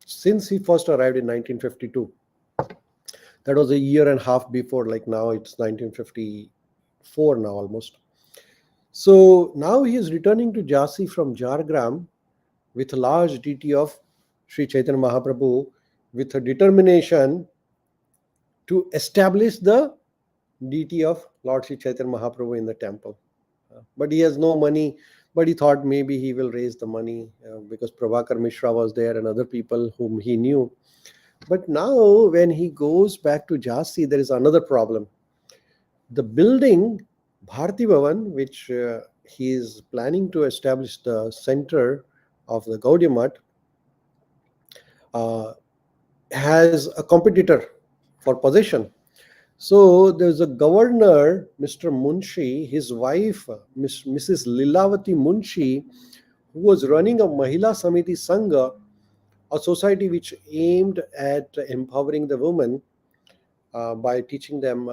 since he first arrived in 1952, that was a year and a half before, like now it's 1954 now almost. So now he is returning to Jhansi from Jargram with a large DT of Sri Chaitanya Mahaprabhu, with a determination to establish the DT of Lord Sri Chaitanya Mahaprabhu in the temple. But he has no money, but he thought maybe he will raise the money because Prabhakar Mishra was there and other people whom he knew. But now when he goes back to Jhansi, there is another problem. The building, Bharti Bhavan, which he is planning to establish the center of the Gaudiya Mutt, uh, has a competitor for possession. So there's a governor, Mr. Munshi, his wife, Mrs. Lilavati Munshi, who was running a Mahila Samiti Sangha, a society which aimed at empowering the women by teaching them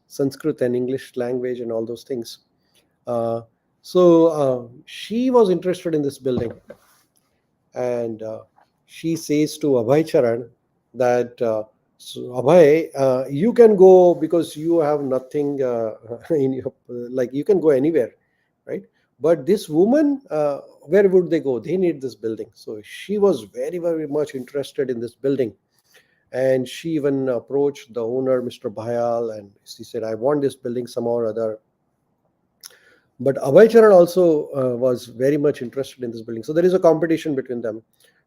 Sanskrit and English language and all those things. So she was interested in this building, and she says to Abhay Charan that, so Abhay, you can go because you have nothing in your, like you can go anywhere, right? But this woman, where would they go? They need this building. So she was very, very much interested in this building. And she even approached the owner, Mr. Bhayal, and she said, I want this building somehow or other. But Abhay Charan also was very much interested in this building. So there is a competition between them.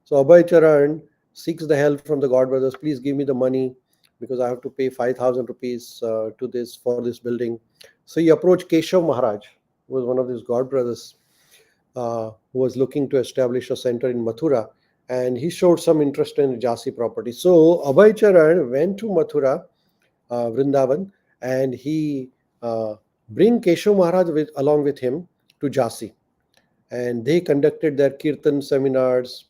So Abhay Charan seeks the help from the God brothers. Please give me the money because I have to pay 5,000 rupees to this for this building. So he approached Keshav Maharaj, who was one of these God brothers, who was looking to establish a center in Mathura. And he showed some interest in Jhansi property. So Abhay Charan went to Mathura, Vrindavan, and he bring Keshav Maharaj along with him to Jhansi. And they conducted their kirtan seminars,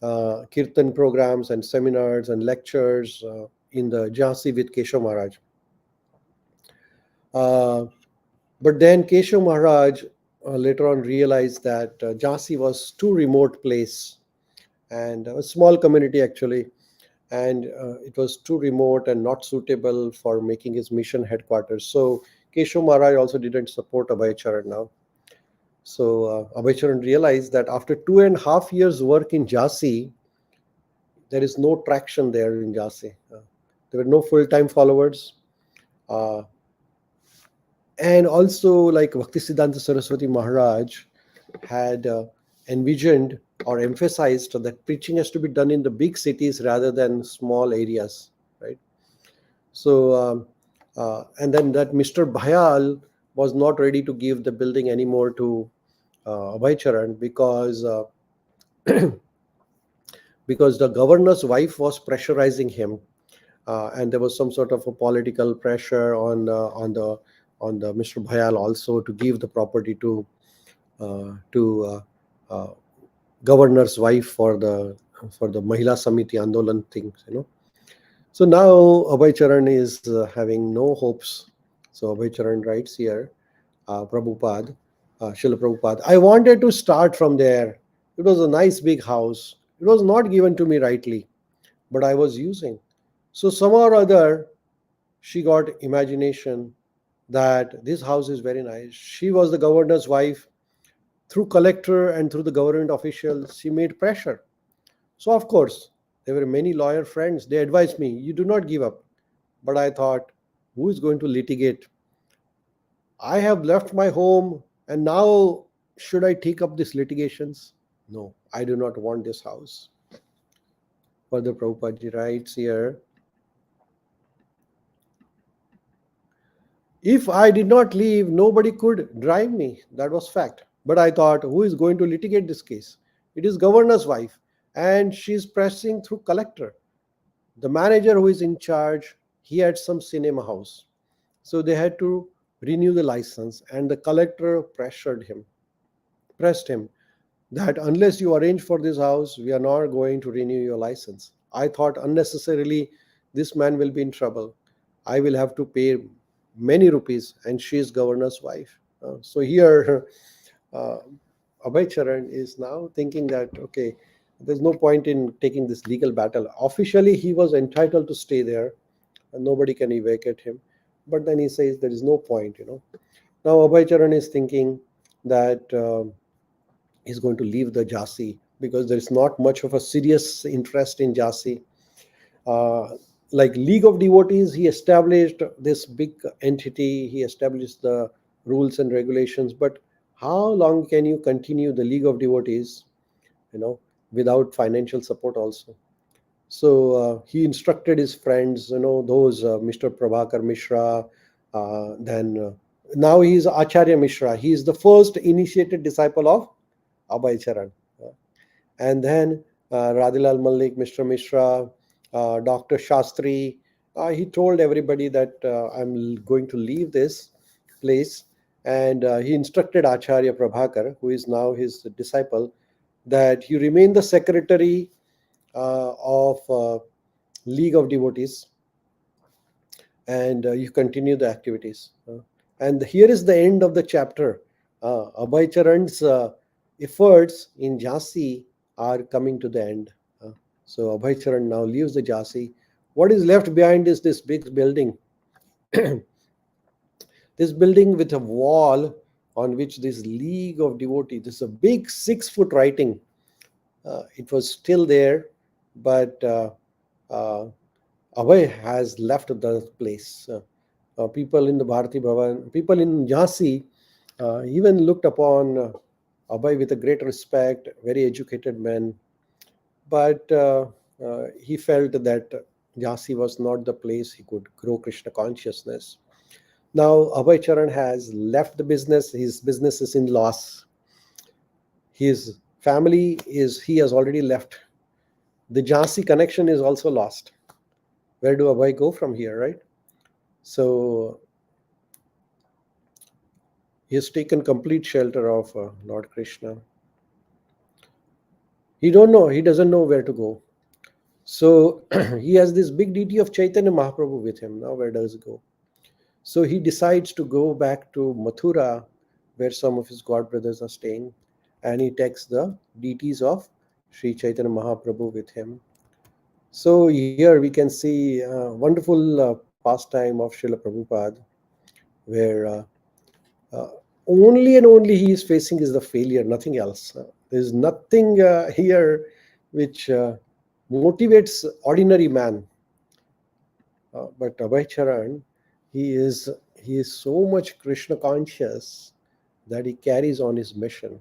kirtan programs and seminars and lectures in the Jhansi with Keshav Maharaj. But then Keshav Maharaj later on realized that Jhansi was too remote place and a small community actually, and it was too remote and not suitable for making his mission headquarters. So Keshav Maharaj also didn't support Abhay Charan now. So Abhay Charan realized that after 2.5 years work in Jhansi, there is no traction there in Jhansi. There were no full-time followers. Uh, and also, like Bhaktisiddhanta Saraswati Maharaj had envisioned or emphasized that preaching has to be done in the big cities rather than small areas, right? So, and then that Mr. Bhayal was not ready to give the building anymore to Abhay Charan because the governor's wife was pressurizing him, and there was some sort of a political pressure on the Mr. Bhayal also to give the property to governor's wife for the Mahila Samiti Andolan things. So now Abhay Charan is having no hopes. So Abhay Charan writes here, Prabhupada, Srila Prabhupada, I wanted to start from there. It was a nice big house. It was not given to me rightly, but I was using. So somehow or other, she got imagination that this house is very nice. She was the governor's wife. Through collector and through the government officials, she made pressure. So of course, there were many lawyer friends. They advised me, you do not give up. But I thought, who is going to litigate? I have left my home and now should I take up these litigations? No, I do not want this house. Further, Prabhupada writes here, if I did not leave, nobody could drive me. That was fact. But I thought, who is going to litigate this case? It is governor's wife, and she is pressing through collector. The manager who is in charge, he had some cinema house. So they had to renew the license, and the collector pressed him that unless you arrange for this house, we are not going to renew your license. I thought unnecessarily this man will be in trouble. I will have to pay many rupees, and she is governor's wife. So here, uh, Abhay Charan is now thinking that, okay, there's no point in taking this legal battle. Officially, he was entitled to stay there, and nobody can evacuate him. But then he says there is no point. Now Abhay Charan is thinking that he's going to leave the Jhansi because there is not much of a serious interest in Jhansi. Uh, like League of Devotees, he established this big entity, he established the rules and regulations. But how long can you continue the League of Devotees, you know, without financial support also? So he instructed his friends, those Mr. Prabhakar Mishra, then now he is Acharya Mishra. He is the first initiated disciple of Abhay Charan. And then Radhilal Malik, Mr. Mishra, Dr. Shastri, he told everybody that I'm going to leave this place. And he instructed Acharya Prabhakar, who is now his disciple, that you remain the secretary of League of Devotees, and you continue the activities. And here is the end of the chapter. Abhay Charan's efforts in Jhansi are coming to the end. So Abhay Charan now leaves the Jhansi. What is left behind is this big building. This building with a wall on which this League of Devotees, this is a big 6-foot writing. It was still there, but uh, Abhay has left the place. People in the Bharati Bhavan, people in Jhansi even looked upon Abhay with a great respect, very educated man. But he felt that Jhansi was not the place he could grow Krishna consciousness. Now Abhay Charan has left the business. His business is in loss. His family he has already left. The Jhansi connection is also lost. Where do Abhay go from here, right? So he has taken complete shelter of Lord Krishna. He doesn't know where to go. So he has this big deity of Chaitanya Mahaprabhu with him. Now where does he go? So he decides to go back to Mathura, where some of his god brothers are staying, and he takes the deities of Sri Chaitanya Mahaprabhu with him. So here we can see a wonderful pastime of Srila Prabhupada, where uh, only and only he is facing is the failure, nothing else. There is nothing here which motivates ordinary man. But Abhay Charan, he is so much Krishna conscious that he carries on his mission.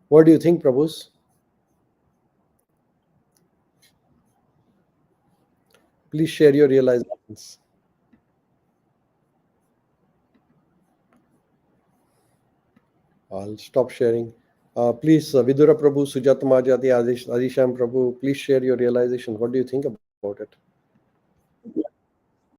What do you think, Prabhus? Please share your realizations. I'll stop sharing. Please, Vidura Prabhu, Sujata Majati, Adisham Prabhu, please share your realization. What do you think about it?